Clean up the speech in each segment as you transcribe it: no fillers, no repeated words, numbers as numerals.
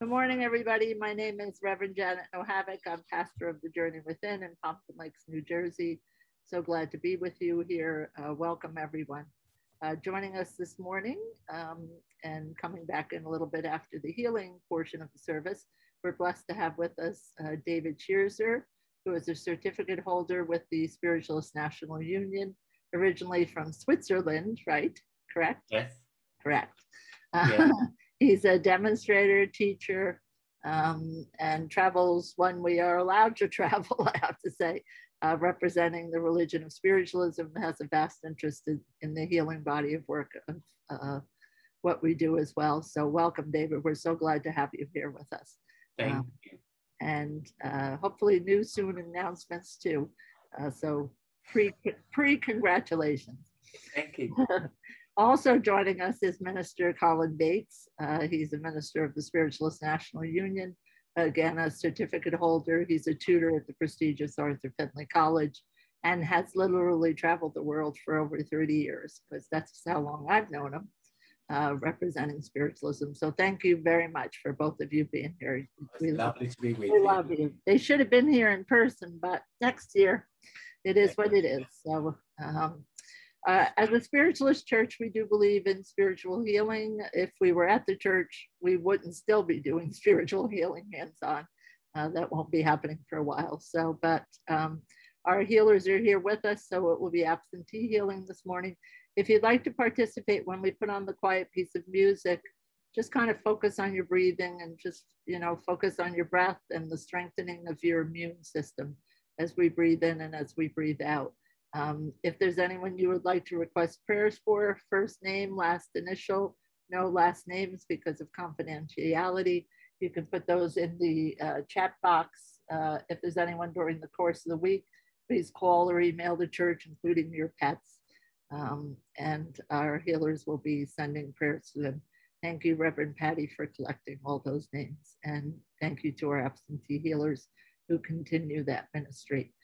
Good morning, everybody. My name is Reverend Janet Nohavik. I'm pastor of the Journey Within in Pompton Lakes, New Jersey. So glad to be with you here. Welcome, everyone. Joining us this morning and coming back in a little bit after the healing portion of the service, we're blessed to have with us David Schiesser, who is a certificate holder with the Spiritualist National Union, originally from Switzerland, right? Correct? Yes. Correct. Yeah. He's a demonstrator, teacher, and travels when we are allowed to travel, I have to say, representing the religion of spiritualism, has a vast interest in the healing body of work of what we do as well. So welcome, David. We're so glad to have you here with us. Thank you. And hopefully new soon announcements too. So pre-congratulations. Thank you. Also joining us is Minister Colin Bates. He's a minister of the Spiritualist National Union, again, a certificate holder. He's a tutor at the prestigious Arthur Findlay College and has literally traveled the world for over 30 years, because that's how long I've known him, representing spiritualism. So thank you very much for both of you being here. It's lovely to be with we you. love you. They should have been here in person, but next year it is what it is. So as a spiritualist church, we do believe in spiritual healing. If we were at the church, we wouldn't still be doing spiritual healing hands-on. That won't be happening for a while. So, but our healers are here with us, so it will be absentee healing this morning. If you'd like to participate when we put on the quiet piece of music, just kind of focus on your breathing and just, focus on your breath and the strengthening of your immune system as we breathe in and as we breathe out. If there's anyone you would like to request prayers for, first name, last initial, no last names because of confidentiality, you can put those in the chat box. If there's anyone during the course of the week, please call or email the church, including your pets, and our healers will be sending prayers to them. Thank you, Reverend Patty, for collecting all those names, and thank you to our absentee healers who continue that ministry.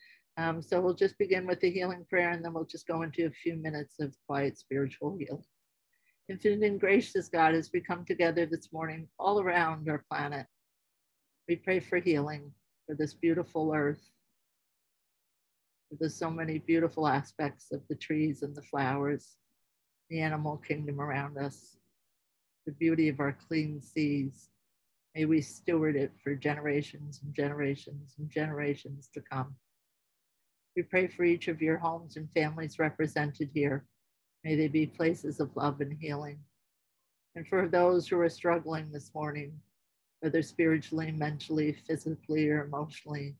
So we'll just begin with the healing prayer, and then we'll just go into a few minutes of quiet spiritual healing. Infinite and gracious God, as we come together this morning all around our planet, we pray for healing for this beautiful earth. There's so many beautiful aspects of the trees and the flowers, the animal kingdom around us, the beauty of our clean seas. May we steward it for generations and generations and generations to come. We pray for each of your homes and families represented here. May they be places of love and healing. And for those who are struggling this morning, whether spiritually, mentally, physically, or emotionally,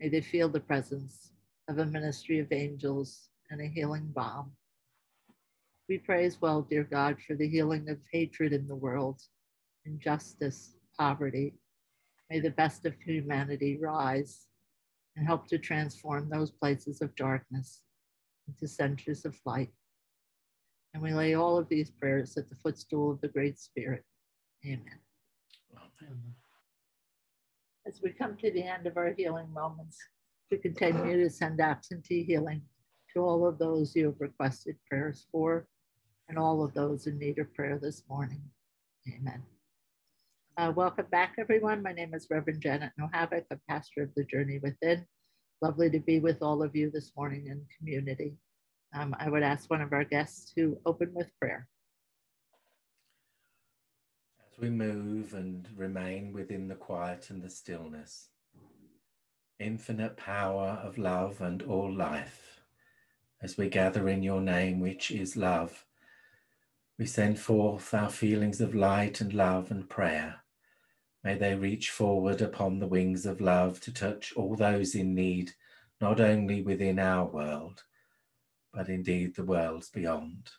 may they feel the presence of a ministry of angels and a healing balm. We pray as well, dear God, for the healing of hatred in the world, injustice, poverty. May the best of humanity rise and help to transform those places of darkness into centers of light. And we lay all of these prayers at the footstool of the Great Spirit. Amen. Amen. As we come to the end of our healing moments, we continue to send absentee healing to all of those you have requested prayers for and all of those in need of prayer this morning. Amen. Welcome back, everyone. My name is Reverend Janet Nohavik, a pastor of the Journey Within. Lovely to be with all of you this morning in community. I would ask one of our guests to open with prayer. As we move and remain within the quiet and the stillness, infinite power of love and all life, as we gather in your name, which is love, we send forth our feelings of light and love and prayer. May they reach forward upon the wings of love to touch all those in need, not only within our world, but indeed the worlds beyond.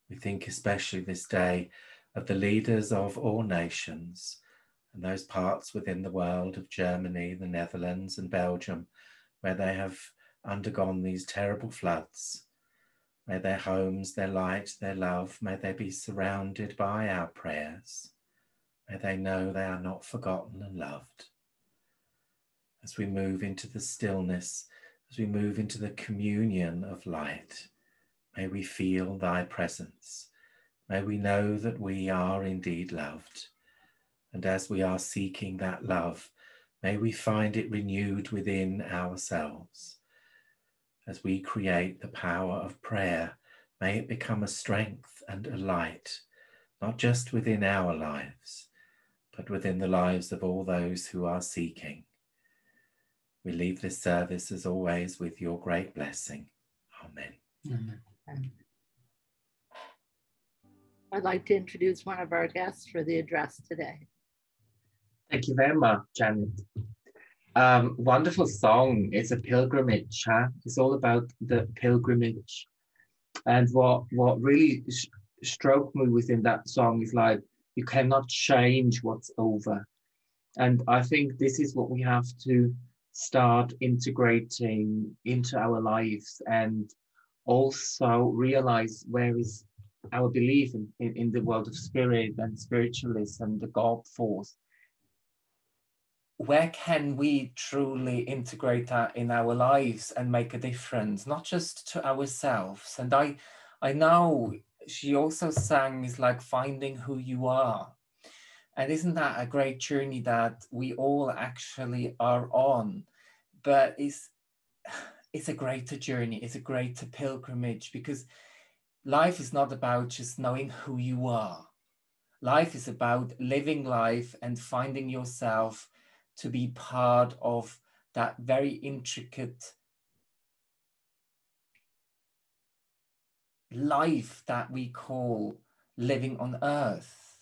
We think especially this day of the leaders of all nations and those parts within the world of Germany, the Netherlands and Belgium, where they have undergone these terrible floods. May their homes, their light, their love, may they be surrounded by our prayers. May they know they are not forgotten and loved. As we move into the stillness, as we move into the communion of light, may we feel thy presence. May we know that we are indeed loved, And as we are seeking that love, may we find it renewed within ourselves. As we create the power of prayer, may it become a strength and a light, not just within our lives, but within the lives of all those who are seeking. We leave this service, as always, with your great blessing. Amen. Amen. I'd like to introduce one of our guests for the address today. Thank you very much, Janet. Wonderful song. It's a pilgrimage. Huh? It's all about the pilgrimage. And what really struck me within that song is like, you cannot change what's over. And I think this is what we have to start integrating into our lives, and also realize where is our belief in the world of spirit and spiritualists and the God force. Where can we truly integrate that in our lives and make a difference, not just to ourselves? And I know she also sang is like finding who you are. And isn't that a great journey that we all actually are on? But it's a greater journey, it's a greater pilgrimage, because life is not about just knowing who you are. Life is about living life and finding yourself to be part of that very intricate life that we call living on earth.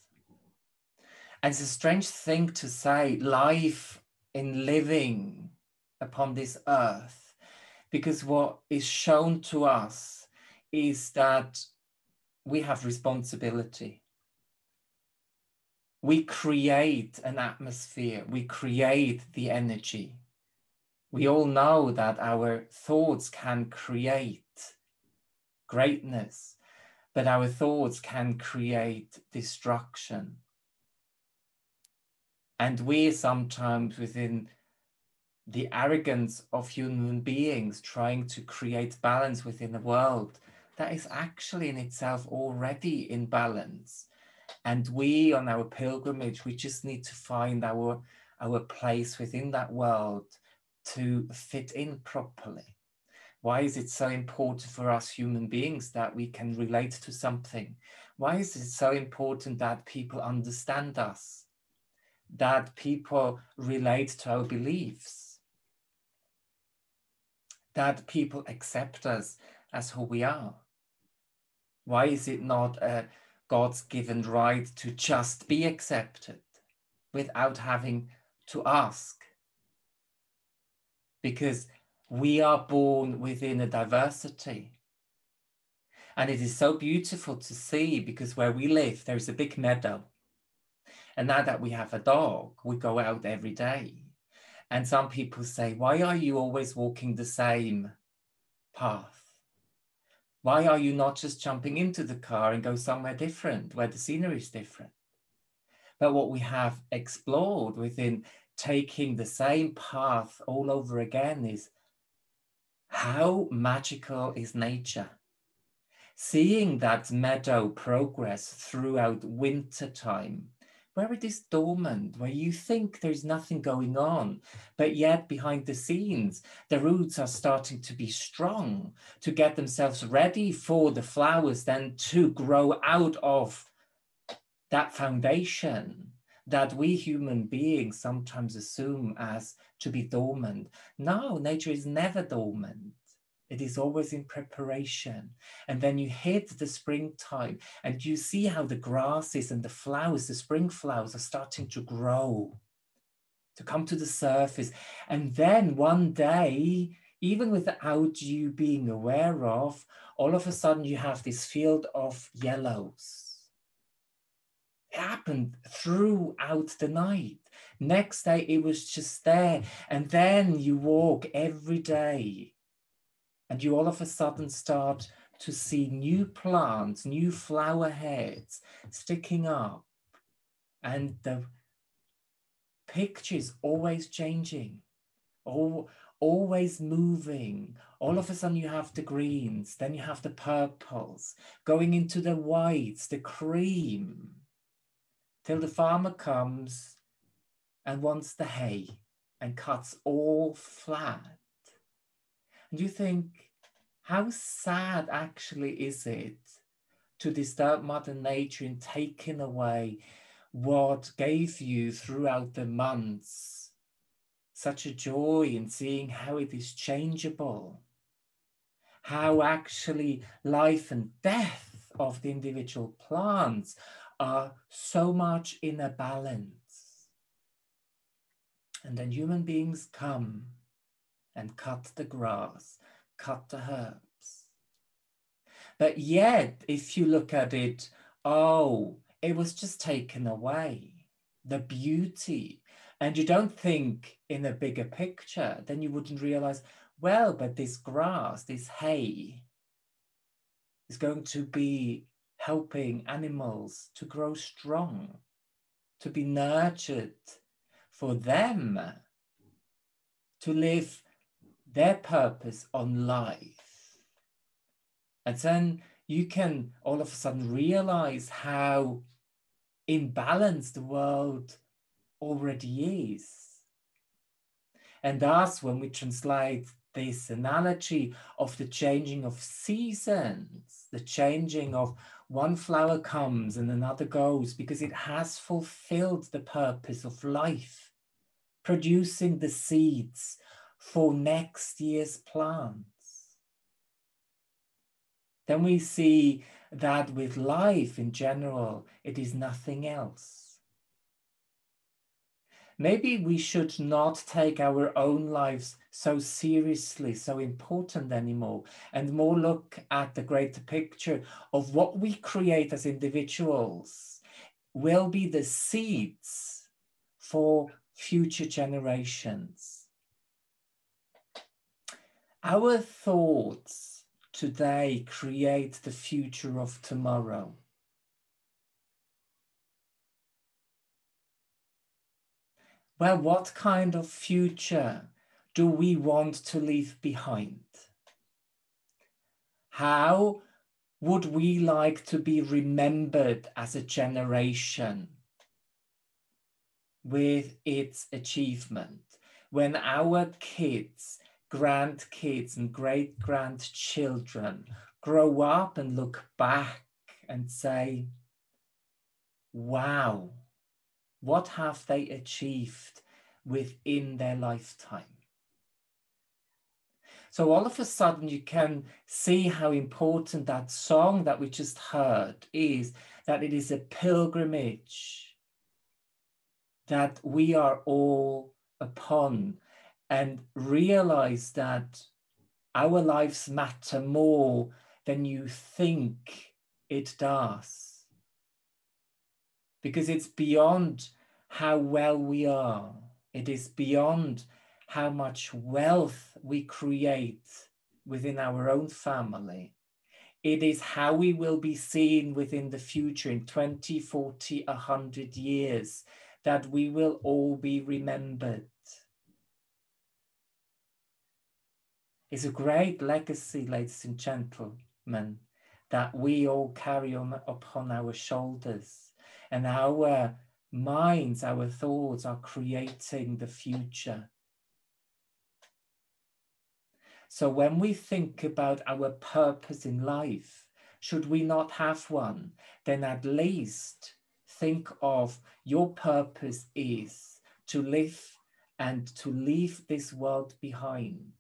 And it's a strange thing to say, life in living upon this earth, because what is shown to us is that we have responsibility. We create an atmosphere, we create the energy. We all know that our thoughts can create greatness, but our thoughts can create destruction. And we sometimes, within the arrogance of human beings, trying to create balance within a world that is actually in itself already in balance. And we, on our pilgrimage, we just need to find our place within that world to fit in properly. Why is it so important for us human beings that we can relate to something? Why is it so important that people understand us, that people relate to our beliefs, that people accept us as who we are? Why is it not a God's given right to just be accepted without having to ask? Because we are born within a diversity. And it is so beautiful to see, because where we live, there's a big meadow. And now that we have a dog, we go out every day. And some people say, why are you always walking the same path? Why are you not just jumping into the car and go somewhere different, where the scenery is different? But what we have explored within taking the same path all over again is how magical is nature. Seeing that meadow progress throughout winter time, where it is dormant, where you think there's nothing going on, but yet behind the scenes, the roots are starting to be strong, to get themselves ready for the flowers then to grow out of that foundation that we human beings sometimes assume as to be dormant. No, nature is never dormant. It is always in preparation. And then you hit the springtime and you see how the grasses and the flowers, the spring flowers, are starting to grow, to come to the surface. And then one day, even without you being aware of, all of a sudden you have this field of yellows. It happened throughout the night. Next day, it was just there. And then you walk every day, and you all of a sudden start to see new plants, new flower heads sticking up. And the picture is always changing, always moving. All of a sudden you have the greens, then you have the purples, going into the whites, the cream. till the farmer comes and wants the hay and cuts all flat. And you think, how sad actually is it to disturb Mother Nature in taking away what gave you throughout the months such a joy in seeing how it is changeable, how actually life and death of the individual plants are so much in a balance. And then human beings come and cut the grass, cut the herbs. But yet, if you look at it, oh, it was just taken away, the beauty. And you don't think in a bigger picture, then you wouldn't realize, well, but this grass, this hay, is going to be helping animals to grow strong, to be nurtured, for them to live their purpose on life. And then you can all of a sudden realize how imbalanced the world already is. And thus, when we translate this analogy of the changing of seasons, the changing of one flower comes and another goes, because it has fulfilled the purpose of life, producing the seeds for next year's plants. Then we see that with life in general, it is nothing else. Maybe we should not take our own lives so seriously, so important anymore, and more look at the greater picture of what we create as individuals will be the seeds for future generations. Our thoughts today create the future of tomorrow. Well, what kind of future do we want to leave behind? How would we like to be remembered as a generation with its achievement? When our kids, grandkids, and great-grandchildren grow up and look back and say, wow, what have they achieved within their lifetime? So all of a sudden you can see how important that song that we just heard is, that it is a pilgrimage that we are all upon, and realize that our lives matter more than you think it does. Because it's beyond how well we are. It is beyond how much wealth we create within our own family. It is how we will be seen within the future in 20, 40, 100 years, that we will all be remembered. It's a great legacy, ladies and gentlemen, that we all carry on upon our shoulders. And our minds, our thoughts are creating the future. So when we think about our purpose in life, should we not have one, then at least think of your purpose is to live and to leave this world behind,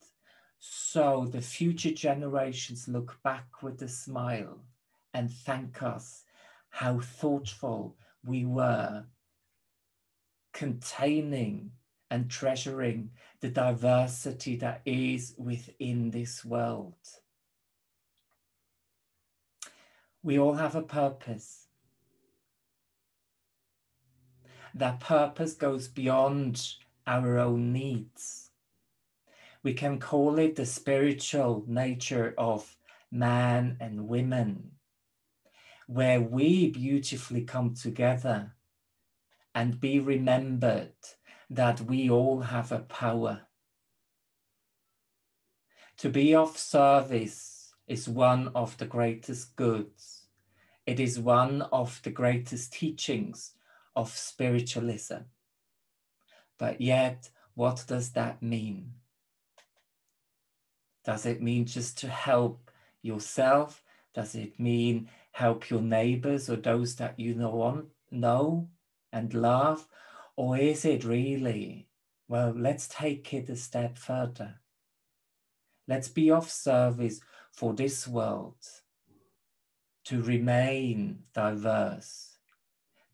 so the future generations look back with a smile and thank us how thoughtful we were, containing and treasuring the diversity that is within this world. We all have a purpose. That purpose goes beyond our own needs. We can call it the spiritual nature of man and women, where we beautifully come together and be remembered that we all have a power. To be of service is one of the greatest goods. It is one of the greatest teachings of spiritualism. But yet, what does that mean? Does it mean just to help yourself? Does it mean help your neighbors or those that you know and love? Or is it really, well, let's take it a step further. Let's be of service for this world, to remain diverse,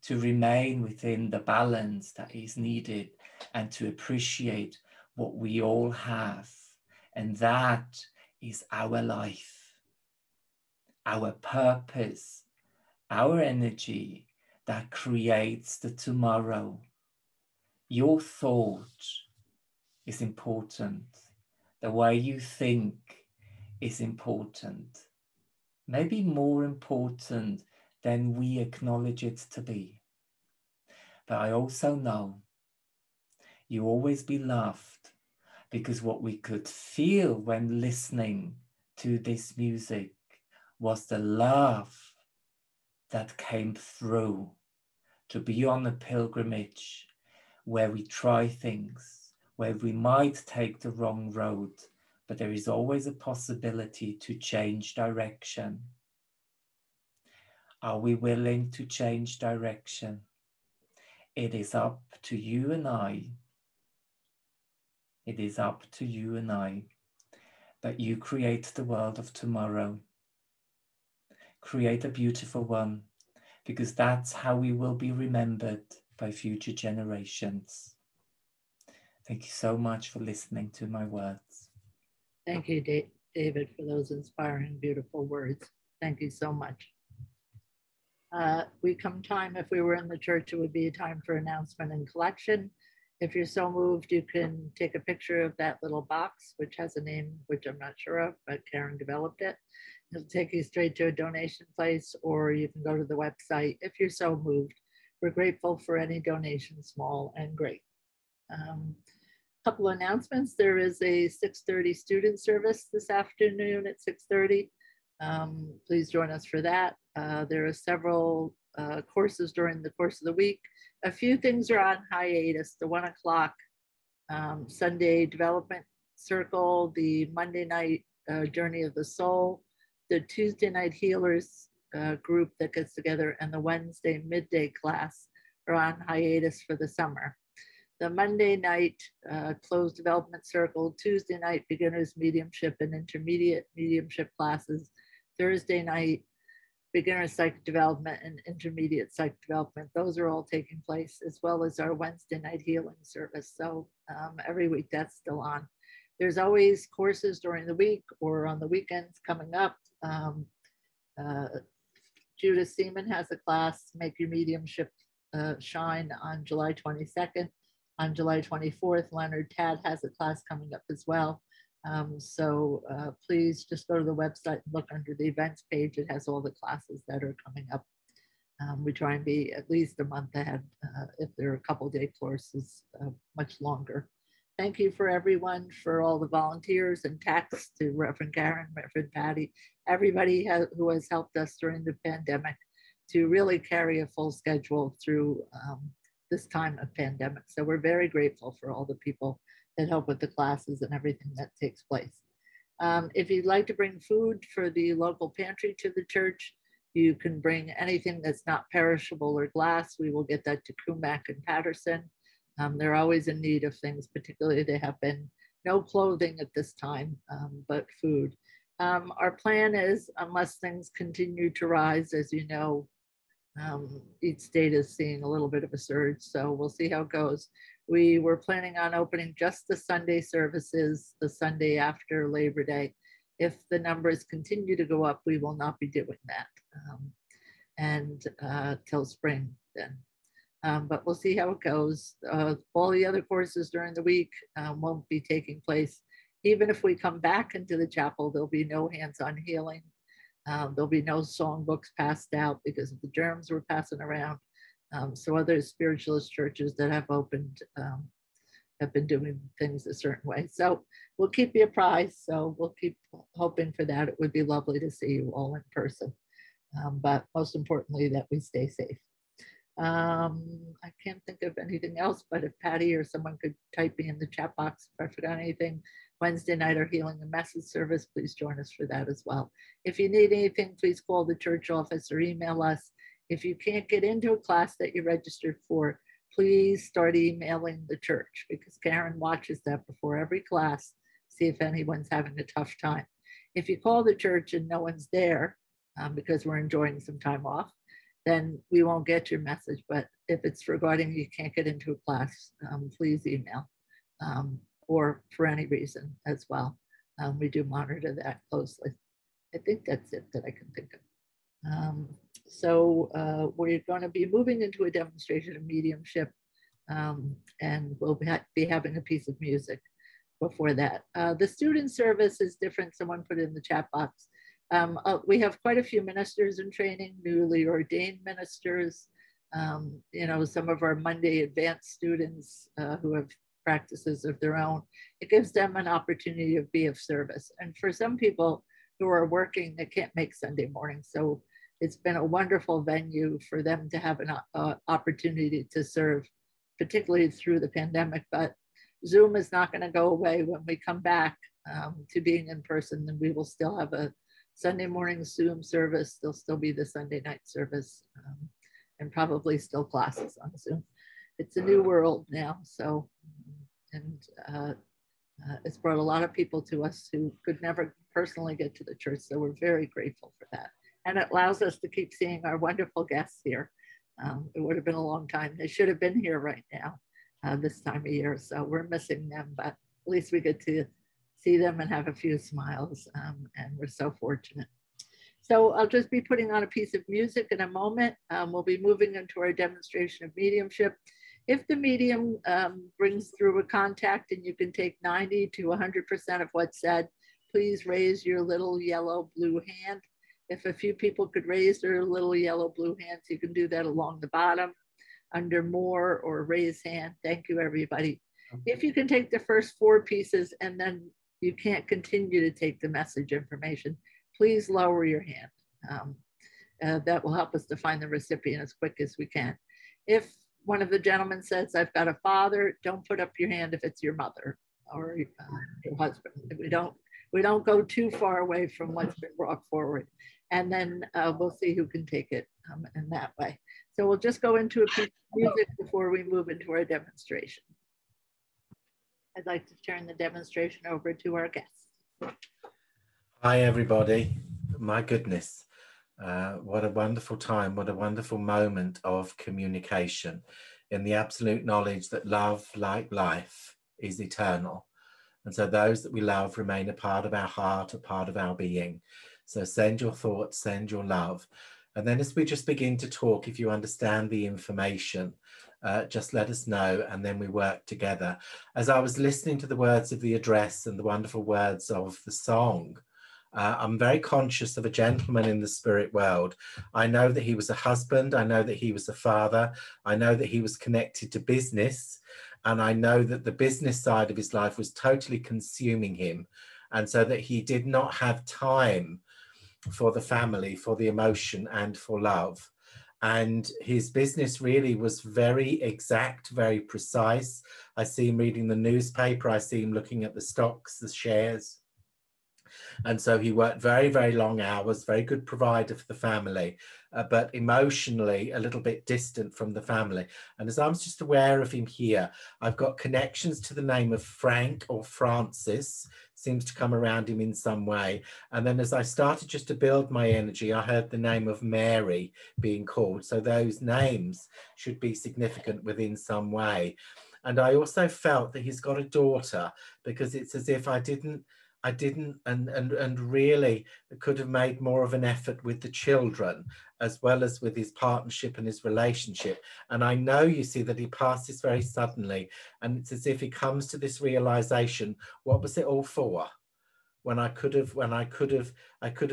to remain within the balance that is needed, and to appreciate what we all have. And that is our life, our purpose, our energy that creates the tomorrow. Your thought is important. The way you think is important. Maybe more important than we acknowledge it to be. But I also know you always be loved, because what we could feel when listening to this music was the love that came through, to be on a pilgrimage where we try things, where we might take the wrong road, but there is always a possibility to change direction. Are we willing to change direction? It is up to you and I. It is up to you and I. But you create the world of tomorrow. Create a beautiful one, because that's how we will be remembered by future generations. Thank you so much for listening to my words. Thank you, David, for those inspiring, beautiful words. Thank you so much. We come time, if we were in the church, it would be a time for announcement and collection. If you're so moved, you can take a picture of that little box, which has a name, which I'm not sure of, but Karen developed it. It'll take you straight to a donation place, or you can go to the website if you're so moved. We're grateful for any donation, small and great. Couple of announcements. There is a 6:30 student service this afternoon at 6:30. Please join us for that. There are several courses during the course of the week. A few things are on hiatus. The 1 o'clock Sunday Development Circle, the Monday night Journey of the Soul, the Tuesday night Healers group that gets together, and the Wednesday midday class are on hiatus for the summer. The Monday night closed development circle, Tuesday night beginners mediumship and intermediate mediumship classes, Thursday night beginner psychic development and intermediate psychic development. Those are all taking place, as well as our Wednesday night healing service. So every week that's still on. There's always courses during the week or on the weekends coming up. Judith Seaman has a class, Make Your Mediumship Shine, on July 22nd. On July 24th, Leonard Tad has a class coming up as well. So please just go to the website and look under the events page. It has all the classes that are coming up. We try and be at least a month ahead. If there are a couple day courses, much longer. Thank you for everyone, for all the volunteers and tax to Reverend Karen, Reverend Patty, everybody who has helped us during the pandemic to really carry a full schedule through this time of pandemic. So we're very grateful for all the people that help with the classes and everything that takes place. If you'd like to bring food for the local pantry to the church, you can bring anything that's not perishable or glass. We will get that to Kumac and Patterson. They're always in need of things, particularly they have been no clothing at this time, but food. Our plan is, unless things continue to rise, as you know, each state is seeing a little bit of a surge, so we'll see how it goes. We were planning on opening just the Sunday services the Sunday after Labor Day. If the numbers continue to go up, we will not be doing that till spring then. But we'll see how it goes. All the other courses during the week won't be taking place. Even if we come back into the chapel, there'll be no hands-on healing. There'll be no songbooks passed out because of the germs we're passing around. So other spiritualist churches that have opened have been doing things a certain way. So we'll keep you apprised. So we'll keep hoping for that. It would be lovely to see you all in person. But most importantly, that we stay safe. I can't think of anything else, but if Patty or someone could type me in the chat box if I forgot anything. Wednesday night our healing and message service, please join us for that as well. If you need anything, please call the church office or email us. If you can't get into a class that you registered for, please start emailing the church, because Karen watches that before every class, see if anyone's having a tough time. If you call the church and no one's there, because we're enjoying some time off, then we won't get your message. But if it's regarding you can't get into a class, please email, or for any reason as well. We do monitor that closely. I think that's it that I can think of. So we're going to be moving into a demonstration of mediumship, and we'll be having a piece of music before that. The student service is different. Someone put it in the chat box. We have quite a few ministers in training, newly ordained ministers. Some of our Monday advanced students who have practices of their own. It gives them an opportunity to be of service. And for some people who are working, they can't make Sunday morning. So it's been a wonderful venue for them to have an opportunity to serve, particularly through the pandemic. But Zoom is not going to go away. When we come back to being in person, then we will still have a Sunday morning Zoom service. There'll still be the Sunday night service, and probably still classes on Zoom. It's a new world now. So, and it's brought a lot of people to us who could never personally get to the church. So we're very grateful for that. And it allows us to keep seeing our wonderful guests here. It would have been a long time. They should have been here right now, this time of year. So we're missing them, but at least we get to see them and have a few smiles, and we're so fortunate. So I'll just be putting on a piece of music in a moment. We'll be moving into our demonstration of mediumship. If the medium brings through a contact and you can take 90 to 100% of what's said, please raise your little yellow blue hand. If a few people could raise their little yellow blue hands, you can do that along the bottom under more or raise hand. Thank you, everybody. If you can take the first 4 pieces and then you can't continue to take the message information, please lower your hand. That will help us to find the recipient as quick as we can. If one of the gentlemen says, I've got a father, don't put up your hand if it's your mother or your husband. We don't go too far away from what's been brought forward. And then we'll see who can take it in that way. So we'll just go into a piece of music before we move into our demonstration. I'd like to turn the demonstration over to our guests. Hi, everybody. My goodness, what a wonderful time, what a wonderful moment of communication in the absolute knowledge that love, like life, is eternal. And so those that we love remain a part of our heart, a part of our being. So send your thoughts, send your love. And then as we just begin to talk, if you understand the information, just let us know, and then we work together. As I was listening to the words of the address and the wonderful words of the song, I'm very conscious of a gentleman in the spirit world. I know that he was a husband. I know that he was a father. I know that he was connected to business. And I know that the business side of his life was totally consuming him. And so that he did not have time for the family, for the emotion, and for love. And his business really was very exact, very precise. I see him reading the newspaper. I see him looking at the stocks, the shares. And so he worked very, very long hours, very good provider for the family, but emotionally a little bit distant from the family. And as I'm just aware of him here, I've got connections to the name of Frank or Francis, seems to come around him in some way. And then as I started just to build my energy, I heard the name of Mary being called. So those names should be significant within some way. And I also felt that he's got a daughter, because it's as if I didn't and really could have made more of an effort with the children as well as with his partnership and his relationship. And I know, you see, that he passes very suddenly, and it's as if he comes to this realization, what was it all for? When I could have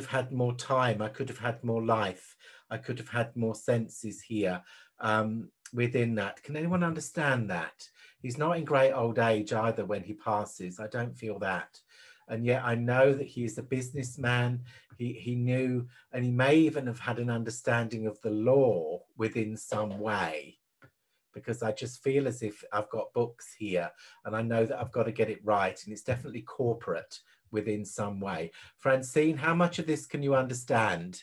had more time, I could have had more life, I could have had more senses here within that. Can anyone understand that? He's not in great old age either when he passes. I don't feel that. and yet I know that he is a businessman. He knew, and he may even have had an understanding of the law within some way, because I just feel as if I've got books here and I know that I've got to get it right, and it's definitely corporate within some way. Francine, how much of this can you understand?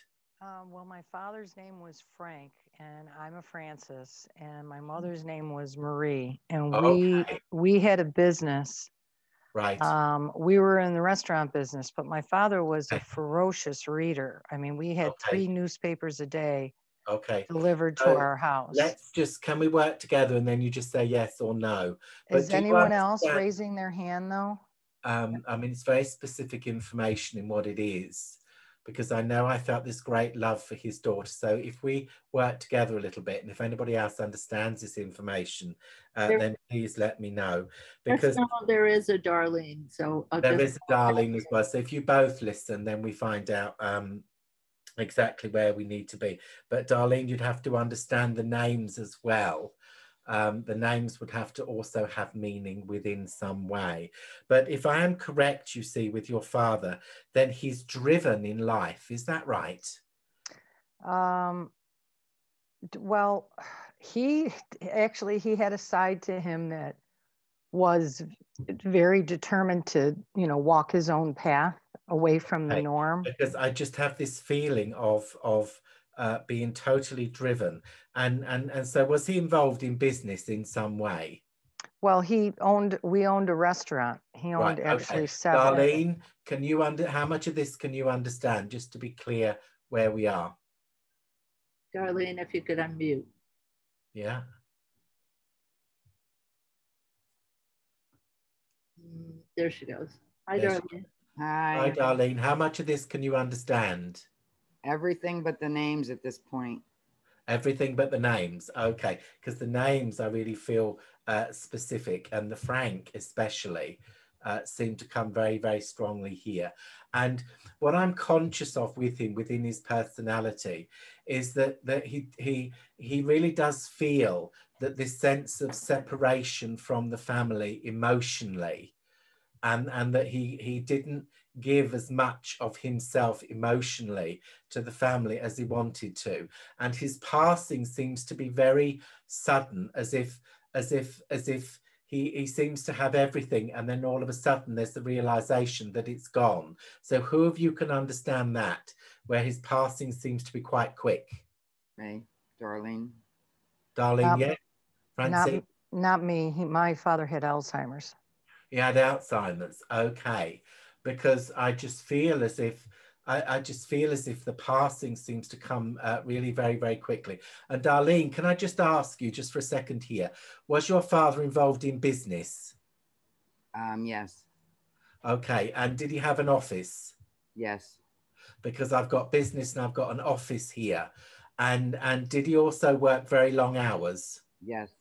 Well, my father's name was Frank, and I'm a Francis, and my mother's name was Marie, and Okay, we had a business. right. We were in the restaurant business, but my father was a Okay. ferocious reader. I mean, we had Okay. 3 newspapers a day Okay. delivered to So our house. let's just, can we work together, and then you just say yes or no? But Is do you anyone else understand? raising their hand, though? I mean, it's very specific information in what it is, because I know I felt this great love for his daughter. So if we work together a little bit, and if anybody else understands this information, then please let me know. Because there is a Darlene, so there is a Darlene as well. So if you both listen, then we find out exactly where we need to be. But Darlene, you'd have to understand the names as well. The names would have to also have meaning within some way. But if I am correct, you see, with your father, then he's driven in life. Is that right? Well, he had a side to him that was very determined to, walk his own path away from the norm. Because I just have this feeling of being totally driven. And so was he involved in business in some way? Well, we owned a restaurant. He owned actually 7. Darlene, how much of this can you understand, just to be clear where we are? Darlene, if you could unmute. Yeah. There she goes. Hi, Darlene. Hi, Darlene. How much of this can you understand? Everything but the names at this point. Everything but the names. Okay, because the names I really feel specific, and the Frank especially seem to come very, very strongly here. And what I'm conscious of with him, within his personality, is that he really does feel that this sense of separation from the family emotionally, and that he didn't give as much of himself emotionally to the family as he wanted to, and his passing seems to be very sudden, as if he seems to have everything, and then all of a sudden there's the realization that it's gone. So who of you can understand that, where his passing seems to be quite quick? Hey, Darlene. Darlene, yeah. Francine? Not me. My father had Alzheimer's. He had Alzheimer's. Okay, because I just feel as if the passing seems to come really very, very quickly. And Darlene, can I just ask you just for a second here, was your father involved in business? Yes. Okay, and did he have an office? Yes. Because I've got business and I've got an office here. And did he also work very long hours? Yes.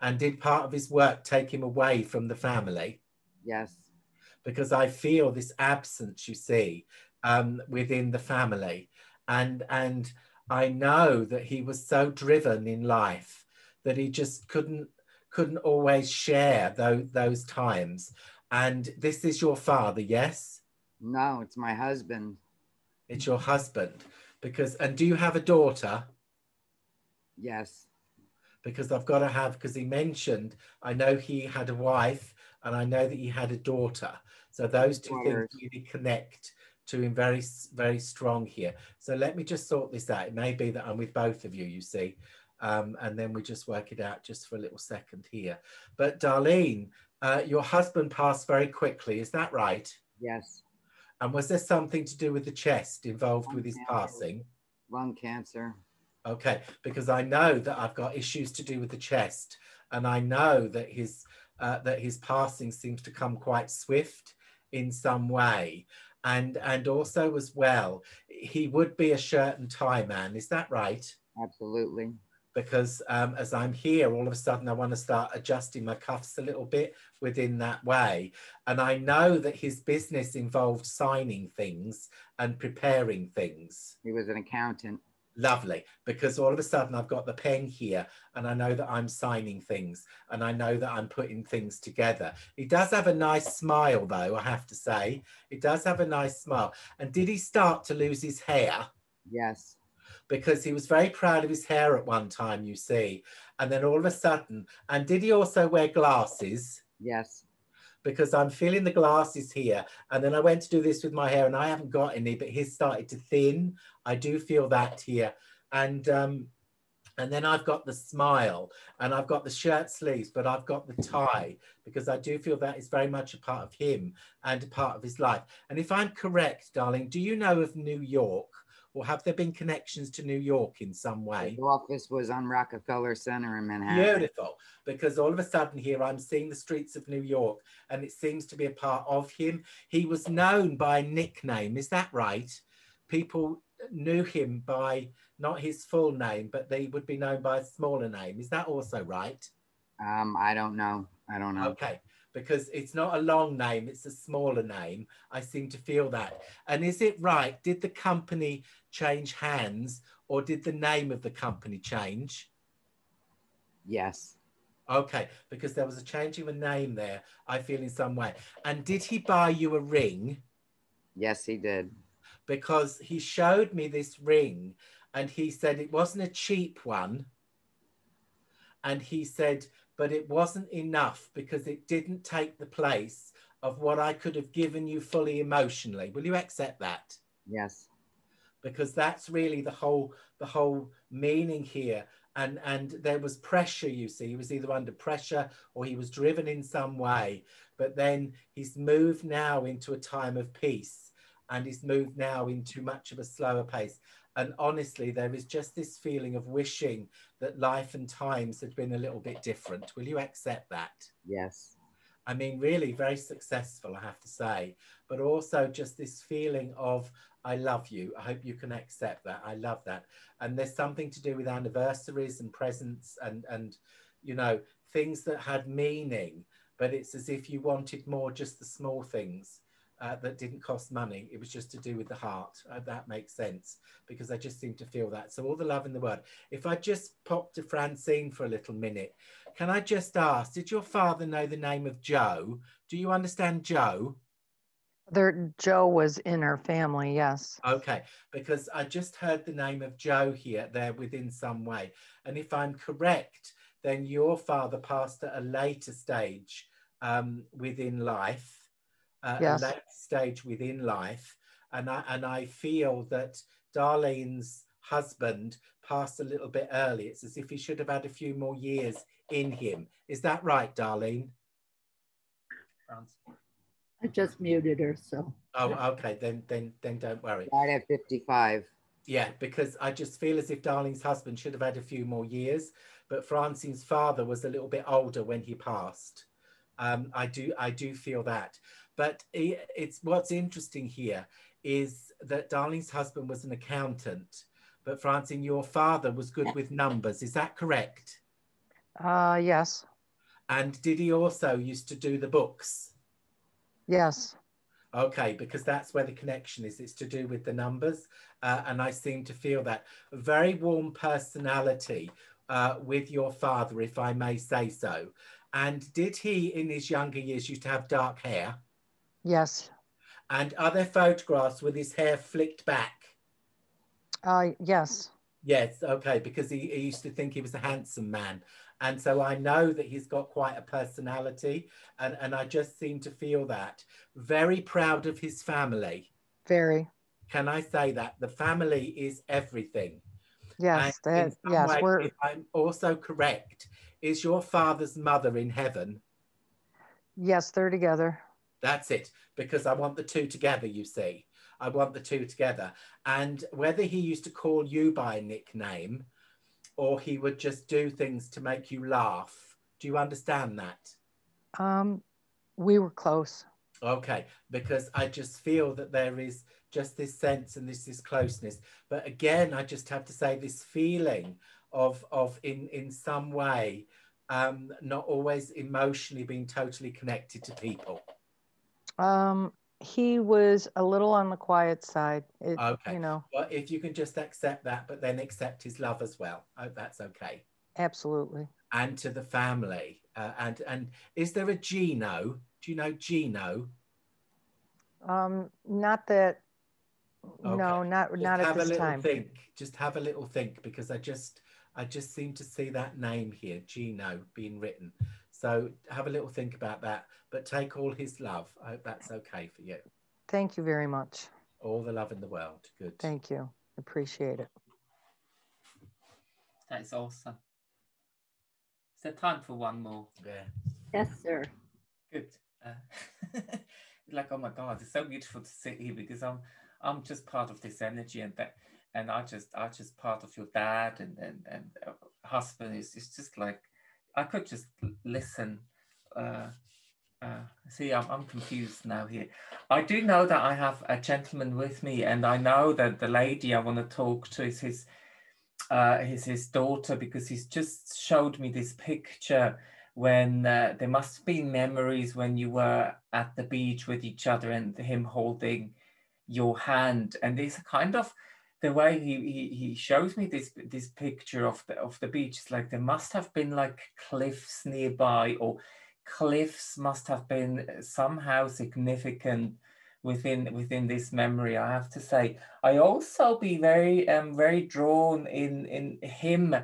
And did part of his work take him away from the family? Yes. Because I feel this absence, you see, within the family. And I know that he was so driven in life that he just couldn't always share those times. And this is your father, yes? No, it's my husband. It's your husband. And do you have a daughter? Yes. Because I've got to have, because he mentioned, I know he had a wife and I know that he had a daughter. So those two things really connect to him very, very strong here. So let me just sort this out. It may be that I'm with both of you, you see, and then we just work it out just for a little second here. But Darlene, your husband passed very quickly. Is that right? Yes. And was there something to do with the chest involved with his passing? Lung cancer. Okay, because I know that I've got issues to do with the chest, and I know that his passing seems to come quite swift in some way, and also as well, he would be a shirt and tie man. Is that right? Absolutely. Because as I'm here, all of a sudden I want to start adjusting my cuffs a little bit within that way. And I know that his business involved signing things and preparing things. He was an accountant. Lovely, because all of a sudden I've got the pen here and I know that I'm signing things and I know that I'm putting things together. He does have a nice smile though, I have to say. He does have a nice smile. And did he start to lose his hair? Yes. Because he was very proud of his hair at one time, you see. And then all of a sudden, and did he also wear glasses? Yes. Because I'm feeling the glasses here. And then I went to do this with my hair and I haven't got any, but his started to thin. I do feel that here. And then I've got the smile and I've got the shirt sleeves, but I've got the tie because I do feel that is very much a part of him and a part of his life. And if I'm correct, darling, do you know of New York, or have there been connections to New York in some way? The office was on Rockefeller Center in Manhattan. Beautiful, because all of a sudden here I'm seeing the streets of New York and it seems to be a part of him. He was known by a nickname, is that right? People knew him by not his full name, but they would be known by a smaller name. Is that also right? I don't know. I don't know. Okay, because it's not a long name, it's a smaller name. I seem to feel that. And is it right? Did the company change hands or did the name of the company change? Yes. Okay, because there was a change of a name there, I feel in some way. And did he buy you a ring? Yes, he did. Because he showed me this ring and he said it wasn't a cheap one. And he said, but it wasn't enough because it didn't take the place of what I could have given you fully emotionally. Will you accept that? Yes. Because that's really the whole meaning here. And there was pressure, you see. He was either under pressure or he was driven in some way. But then he's moved now into a time of peace and he's moved now into much of a slower pace. And honestly, there is just this feeling of wishing that life and times had been a little bit different. Will you accept that? Yes. I mean, really very successful, I have to say, but also just this feeling of, I love you. I hope you can accept that. I love that. And there's something to do with anniversaries and presents and you know, things that had meaning, but it's as if you wanted more just the small things. That didn't cost money. It was just to do with the heart. That makes sense because I just seem to feel that. So all the love in the world. If I just pop to Francine for a little minute, can I just ask, did your father know the name of Joe? Do you understand Joe? Joe was in her family, yes. Okay, because I just heard the name of Joe here, there within some way. And if I'm correct, then your father passed at a later stage within life. Yes. A later stage within life, and I feel that Darlene's husband passed a little bit early. It's as if he should have had a few more years in him. Is that right, Darlene? I just muted her, so. Oh, okay. Then don't worry. Died at 55. Yeah, because I just feel as if Darlene's husband should have had a few more years, but Francine's father was a little bit older when he passed. I do feel that. But it's what's interesting here is that Darlene's husband was an accountant, but Francine, your father was good with numbers. Is that correct? Yes. And did he also used to do the books? Yes. Okay, because that's where the connection is. It's to do with the numbers. And I seem to feel that. A very warm personality with your father, if I may say so. And did he, in his younger years, used to have dark hair? Yes. And are there photographs with his hair flicked back? Yes. Yes, okay, because he used to think he was a handsome man. And so I know that he's got quite a personality. And I just seem to feel that. Very proud of his family. Very. Can I say that? The family is everything. Yes, and in some yes, way, if I'm also correct, is your father's mother in heaven? Yes, they're together. That's it, because I want the two together, you see. I want the two together. And whether he used to call you by a nickname or he would just do things to make you laugh, do you understand that? We were close. Okay, because I just feel that there is just this sense and this closeness. But again, I just have to say this feeling of in some way, not always emotionally being totally connected to people. He was a little on the quiet side. Okay. You know. Well, if you can just accept that, but then accept his love as well. I hope that's okay. Absolutely. And to the family. And is there a Gino? Do you know Gino? Not that. Okay. No, not at this time. Think. Just have a little think, because I just seem to see that name here, Gino, being written. So have a little think about that, but take all his love. I hope that's okay for you. Thank you very much. All the love in the world. Good. Thank you. Appreciate it. That's awesome. Is there time for one more? Yeah. Yes, sir. Good. Like, oh my God, it's so beautiful to sit here, because I'm just part of this energy, and I just part of your dad and husband. It's just like I could just listen. See, I'm confused now here. I do know that I have a gentleman with me, and I know that the lady I want to talk to is his daughter, because he's just showed me this picture when there must have been memories when you were at the beach with each other and him holding your hand. And it's kind of the way he shows me this picture of the beach. It's like there must have been like cliffs nearby, or cliffs must have been somehow significant within this memory. I have to say, I also be very drawn in him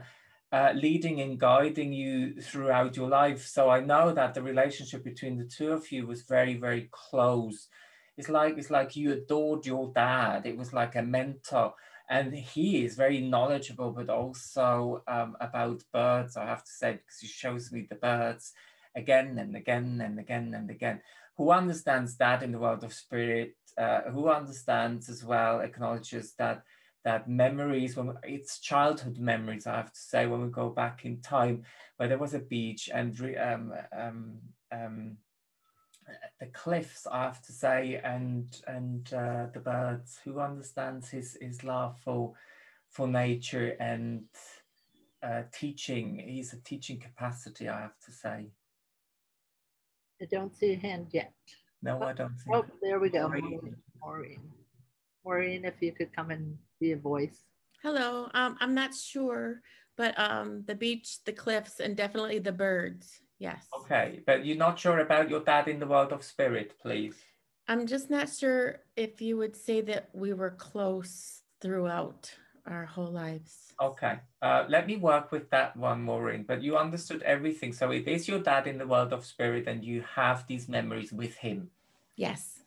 leading and guiding you throughout your life. So I know that the relationship between the two of you was very, very close. It's like you adored your dad. It was like a mentor, and he is very knowledgeable, but also about birds, I have to say, because he shows me the birds again and again and again and again. Who understands that in the world of spirit, who understands as well, acknowledges that memories, when it's childhood memories, I have to say, when we go back in time, where there was a beach and the cliffs, I have to say, and the birds, who understands his love for nature and teaching. He's a teaching capacity, I have to say. I don't see a hand yet. No, I don't see. Oh, there we go. Maureen. Maureen, if you could come and be a voice. Hello. I'm not sure, but the beach, the cliffs, and definitely the birds. Yes. Okay, but you're not sure about your dad in the world of spirit, please. I'm just not sure if you would say that we were close throughout our whole lives. Okay, let me work with that one, Maureen, but you understood everything. So it is your dad in the world of spirit, and you have these memories with him. Yes.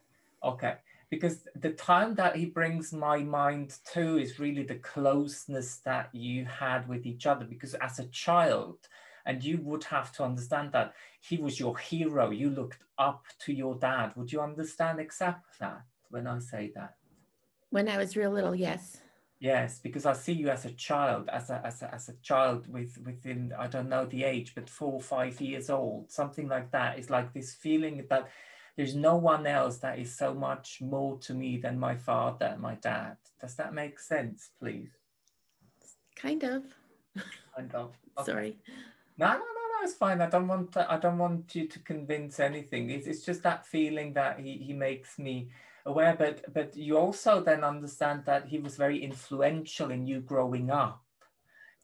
Okay, because the time that he brings my mind to is really the closeness that you had with each other, because as a child, and you would have to understand that he was your hero, you looked up to your dad. Would you understand, accept that when I say that? When I was real little, yes. Yes, because I see you as a child, as a child within, I don't know the age, but 4 or 5 years old, something like that. It's like this feeling that there's no one else that is so much more to me than my father, my dad. Does that make sense, please? Kind of. Kind of. Okay. Sorry. No, it's fine. I don't want you to convince anything. It's just that feeling that he makes me aware. But you also then understand that he was very influential in you growing up.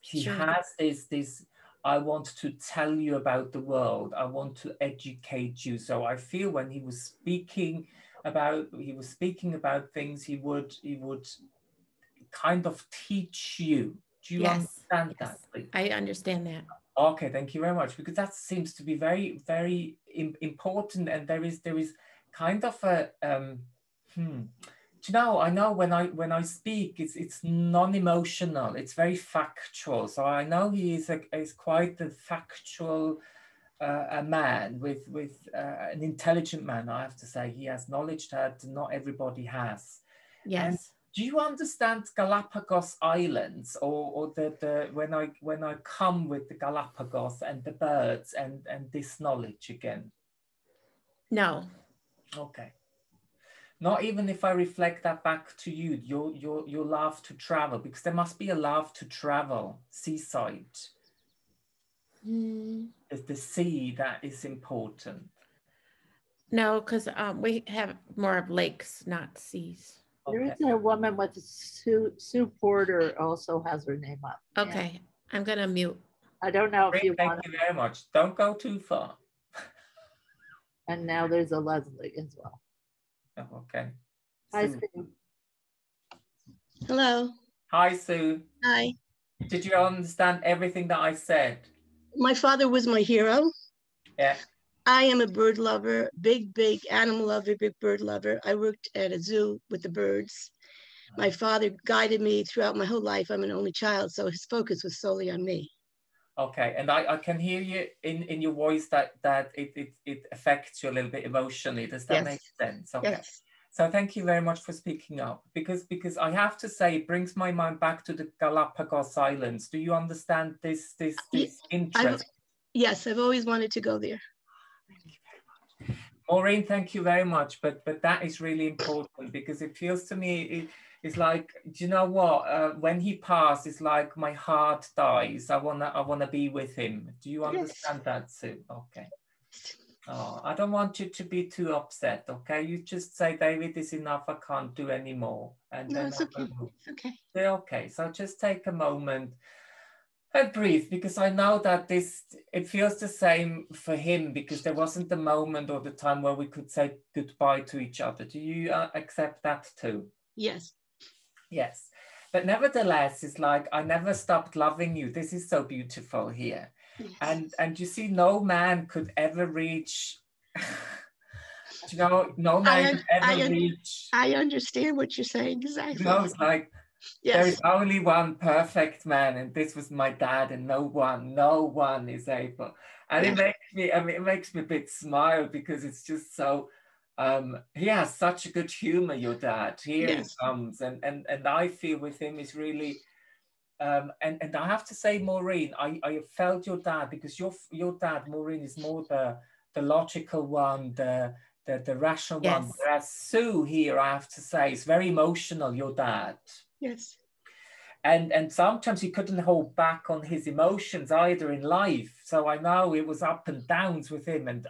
He Sure. has this. I want to tell you about the world. I want to educate you. So I feel when he was speaking about things, he would kind of teach you. Do you understand that, please? I understand that. Okay, thank you very much, because that seems to be very, very important, and there is kind of a you know, I know when I speak, it's non-emotional, it's very factual. So I know he is quite a factual a man with an intelligent man. I have to say, he has knowledge that not everybody has. Yes. And do you understand Galapagos Islands, or the when I come with the Galapagos and the birds and this knowledge again? No. Okay. Not even if I reflect that back to you, your love to travel, because there must be a love to travel, seaside. It's the sea that is important. No, because we have more of lakes, not seas. There is a woman with Sue Porter also has her name up. Okay, yeah. I'm gonna mute. I don't know if you Thank want. you very much. Don't go too far. And now there's a Leslie as well. Oh, okay. Hi, Sue. Sue. Hello. Hi, Sue. Hi. Did you understand everything that I said? My father was my hero. Yeah. I am a bird lover, big animal lover, big bird lover. I worked at a zoo with the birds. My father guided me throughout my whole life. I'm an only child, so his focus was solely on me. Okay, and I can hear you in your voice that it affects you a little bit emotionally. Does that make sense? Okay. Yes. So thank you very much for speaking up, because I have to say it brings my mind back to the Galapagos Islands. Do you understand this interest? Yes, I've always wanted to go there. Thank you very much. Maureen, thank you very much. But that is really important, because it feels to me it's like, do you know what? When he passed, it's like my heart dies. I wanna be with him. Do you understand that, Sue? Okay. Oh, I don't want you to be too upset, okay? You just say, David, is enough, I can't do anymore. And no, then it's okay. It's okay. Yeah, okay, so just take a moment and breathe, because I know that it feels the same for him, because there wasn't the moment or the time where we could say goodbye to each other. Do you accept that too? Yes. Yes. But nevertheless, it's like, I never stopped loving you. This is so beautiful here. Yes. And you see, no man could ever reach, you know, no man could ever reach. I understand what you're saying, exactly. You know, it's like, there is only one perfect man, and this was my dad, and no one is able. And it makes me a bit smile, because it's just so, he has such a good humor, your dad. Here he comes, and I feel with him is really, and I have to say, Maureen, I felt your dad, because your dad, Maureen, is more the logical one, the rational one. Whereas Sue here, I have to say, is very emotional, your dad. Yes. And sometimes he couldn't hold back on his emotions either in life. So I know it was up and downs with him, and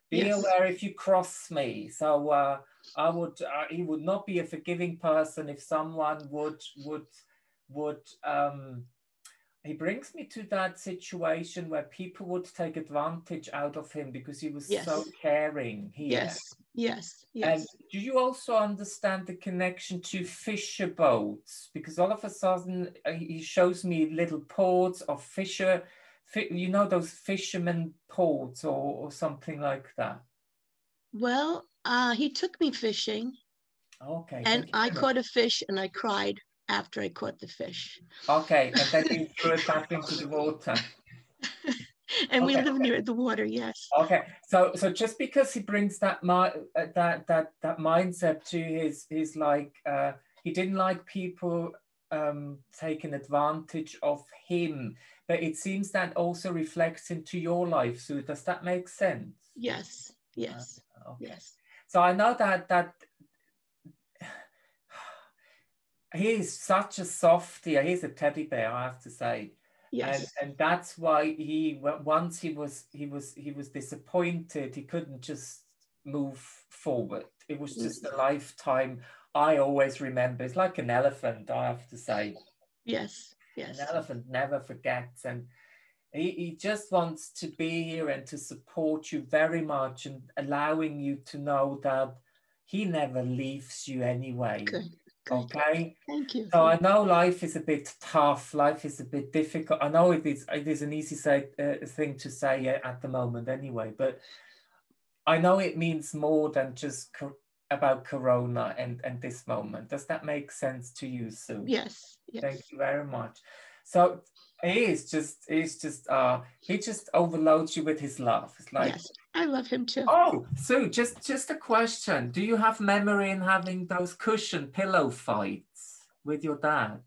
be aware if you cross me. So he would not be a forgiving person if someone would he brings me to that situation where people would take advantage out of him, because he was so caring here. Yes. And do you also understand the connection to fisher boats? Because all of a sudden he shows me little ports of you know, those fishermen ports or something like that. Well, he took me fishing. Okay. And I caught a fish, and I cried after I caught the fish. Okay, and then you threw it back into the water. And we live near the water, yes. Okay, so just because he brings that mindset to his like, he didn't like people taking advantage of him, but it seems that also reflects into your life. So does that make sense? Yes. Okay. Yes. So I know that he's such a softie. He's a teddy bear, I have to say. Yes. And that's why once he was disappointed, he couldn't just move forward. It was just a lifetime. I always remember. It's like an elephant, I have to say. Yes. An elephant never forgets, and he just wants to be here and to support you very much, and allowing you to know that he never leaves you anyway. Good. Okay. Thank you. So I know life is a bit tough. Life is a bit difficult. I know it is an easy thing to say at the moment anyway, but I know it means more than just about Corona and this moment. Does that make sense to you, Sue? Yes. Thank you very much. So he just overloads you with his love. It's like, yes, I love him too. Oh, Sue, just a question. Do you have memory in having those cushion pillow fights with your dad?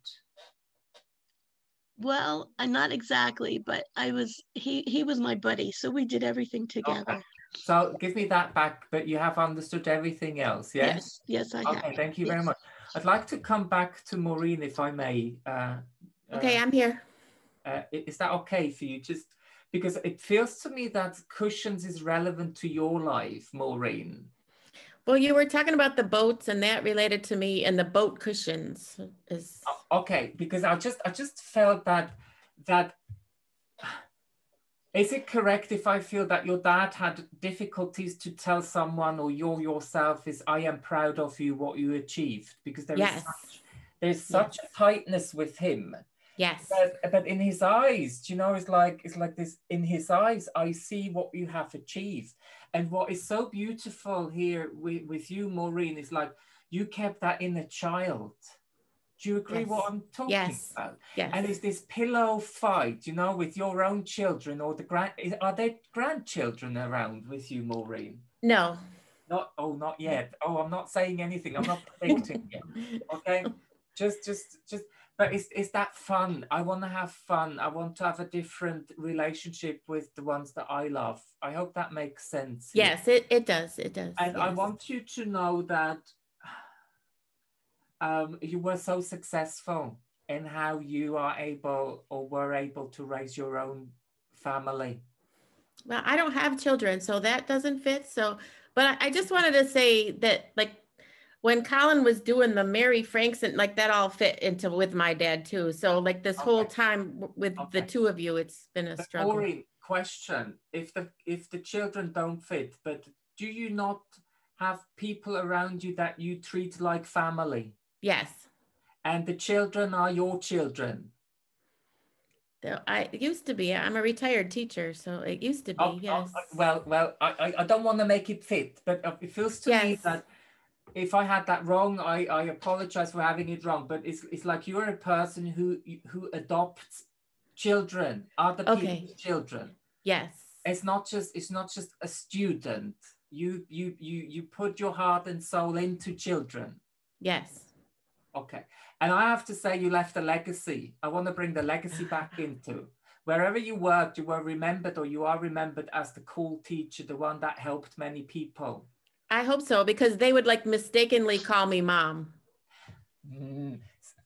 Well, not exactly, but he was my buddy, so we did everything together. Okay. So give me that back, but you have understood everything else, yes? Yes, I have. Okay, thank you very much. I'd like to come back to Maureen, if I may. Okay, I'm here. Is that okay for you? Just Because it feels to me that cushions is relevant to your life, Maureen. Well, you were talking about the boats, and that related to me, and the boat cushions is okay. Because I just felt that is it correct if I feel that your dad had difficulties to tell someone, or yourself, is I am proud of you, what you achieved? Because there's such a tightness with him. Yes. But in his eyes, you know, it's like this, in his eyes, I see what you have achieved. And what is so beautiful here with you, Maureen, is like you kept that inner child. Do you agree what I'm talking about? Yes. And it's this pillow fight, you know, with your own children, or are there grandchildren around with you, Maureen? No. Not yet. Oh, I'm not saying anything. I'm not predicting yet. Okay. Just but it's that fun. I want to have fun. I want to have a different relationship with the ones that I love. I hope that makes sense. Yes, it does. It does. And I want you to know that you were so successful in how you are able, or were able, to raise your own family. Well, I don't have children, so that doesn't fit. So, but I just wanted to say that, like, when Colin was doing the Mary Franks, and like that all fit into with my dad too. So like this whole time with the two of you, it's been a struggle. Maureen, question: if the children don't fit, but do you not have people around you that you treat like family? Yes. And the children are your children? It used to be. I'm a retired teacher, so it used to be. Yes. Well, I don't want to make it fit, but it feels to me that if I had that wrong, I apologize for having it wrong. But it's like you're a person who adopts children, other people's children. Yes. It's not just a student. You put your heart and soul into children. Yes. Okay. And I have to say, you left a legacy. I want to bring the legacy back into. Wherever you worked, you were remembered, or you are remembered as the cool teacher, the one that helped many people. I hope so, because they would like mistakenly call me mom.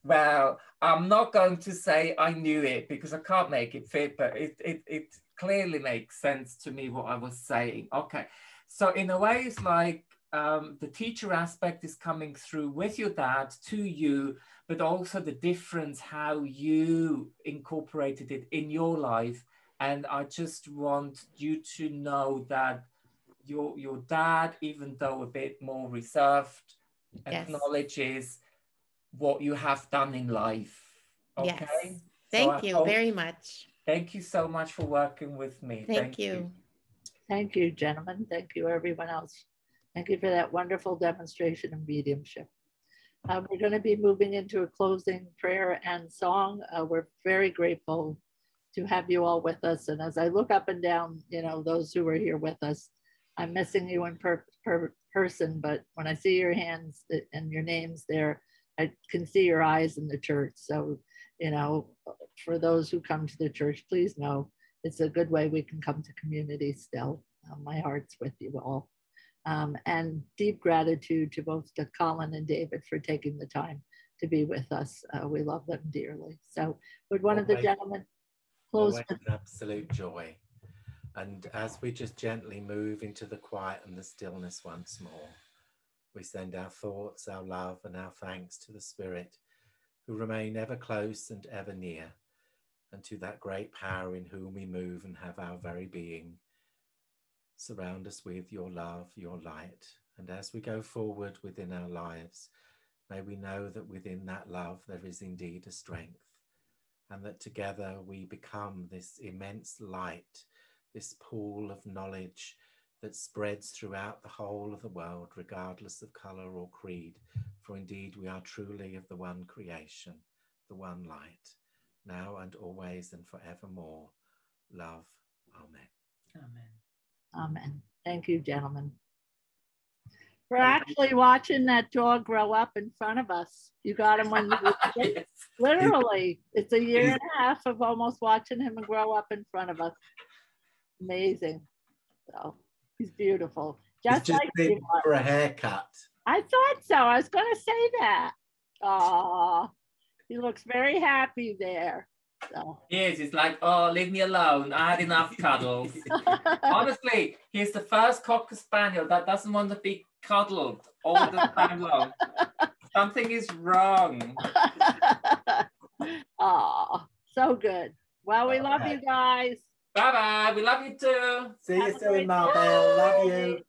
Well, I'm not going to say I knew it, because I can't make it fit, but it clearly makes sense to me what I was saying. Okay. So in a way, it's like the teacher aspect is coming through with your dad to you, but also the difference how you incorporated it in your life. And I just want you to know that your dad, even though a bit more reserved, acknowledges what you have done in life. Okay. Yes. Thank you very much. Thank you so much for working with me. Thank you. Thank you, gentlemen. Thank you, everyone else. Thank you for that wonderful demonstration of mediumship. We're going to be moving into a closing prayer and song. We're very grateful to have you all with us. And as I look up and down, you know, those who are here with us, I'm missing you in person, but when I see your hands and your names there, I can see your eyes in the church. So, you know, for those who come to the church, please know it's a good way we can come to community still. My heart's with you all. And deep gratitude to both Colin and David for taking the time to be with us. We love them dearly. So would one of the gentlemen close with an absolute joy. And as we just gently move into the quiet and the stillness once more, we send our thoughts, our love, and our thanks to the Spirit, who remain ever close and ever near, and to that great power in whom we move and have our very being. Surround us with your love, your light. And as we go forward within our lives, may we know that within that love there is indeed a strength, and that together we become this immense light, this pool of knowledge that spreads throughout the whole of the world, regardless of colour or creed. For indeed we are truly of the one creation, the one light, now and always and forevermore. Love. Amen. Amen. Amen. Thank you, gentlemen. We're actually watching that dog grow up in front of us. You got him when you were Yes. Literally, it's a year and a half of almost watching him grow up in front of us. Amazing. So he's beautiful. Just like big for a haircut. I thought so. I was going to say that. Oh, he looks very happy there. So. Yes, it's like, oh, leave me alone. I had enough cuddles. Honestly, he's the first Cocker Spaniel that doesn't want to be cuddled all the time long. Something is wrong. Oh, so good. Well, we love you guys. Bye-bye. We love you too. See you soon, Marbell. Love you.